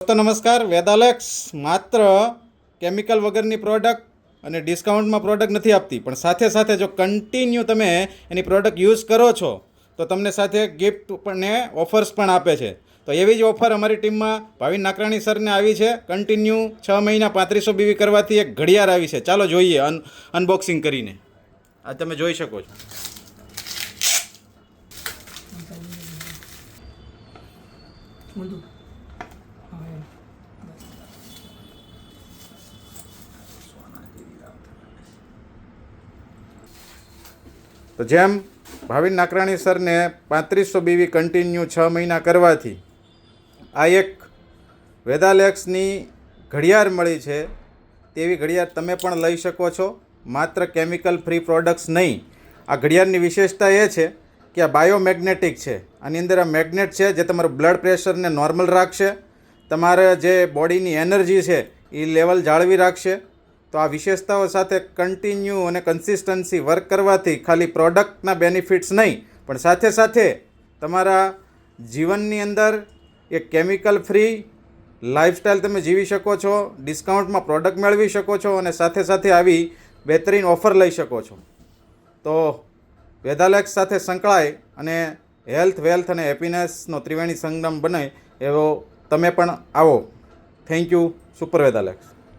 તો નમસ્કાર. વેદાલેક્સ માત્ર કેમિકલ વગરની પ્રોડક્ટ અને ડિસ્કાઉન્ટમાં પ્રોડક્ટ નથી આપતી, પણ સાથે સાથે જો કન્ટિન્યુ તમે એની પ્રોડક્ટ યુઝ કરો છો તો તમને સાથે ગિફ્ટ અને ઓફર્સ પણ આપે છે. તો એવી જ ઓફર અમારી ટીમમાં ભાવિન નાકરાણી સરને આવી છે. કન્ટિન્યુ 6 મહિના 3500 બીવી કરવાથી એક ઘડિયાળ આવી છે. ચાલો જોઈએ અનબોક્સિંગ કરીને. આ તમે જોઈ શકો છો. તો જેમ ભાવિન નાકરાણી સરને 3500 બીવી કન્ટિન્યુ 6 મહિના કરવાથી આ એક વેદાલેક્સની ઘડિયાળ મળી છે, તેવી ઘડિયાળ તમે પણ લઈ શકો છો. માત્ર કેમિકલ ફ્રી પ્રોડક્ટ્સ નહીં. આ ઘડિયાળની વિશેષતા એ છે કે આ બાયોમેગ્નેટિક છે. આની અંદર આ મેગ્નેટ છે જે તમારું બ્લડ પ્રેશરને નોર્મલ રાખશે, તમારા જે બોડીની એનર્જી છે એ લેવલ જાળવી રાખશે. તો આ વિશેષતાઓ સાથે કન્ટિન્યુ અને કન્સિસ્ટન્સી વર્ક કરવાથી ખાલી પ્રોડક્ટના બેનિફિટ્સ નહીં, પણ સાથે સાથે તમારા જીવનની અંદર એક કેમિકલ ફ્રી લાઈફસ્ટાઈલ તમે જીવી શકો છો, ડિસ્કાઉન્ટમાં પ્રોડક્ટ મેળવી શકો છો અને સાથે સાથે આવી બહેતરીન ઓફર લઈ શકો છો. તો વેદાલેક્સ સાથે સંકળાય અને હેલ્થ, વેલ્થ અને હેપીનેસનો ત્રિવેણી સંગમ બને એવો તમે પણ આવો. Thank you. સુપર વેદાલેક્સ.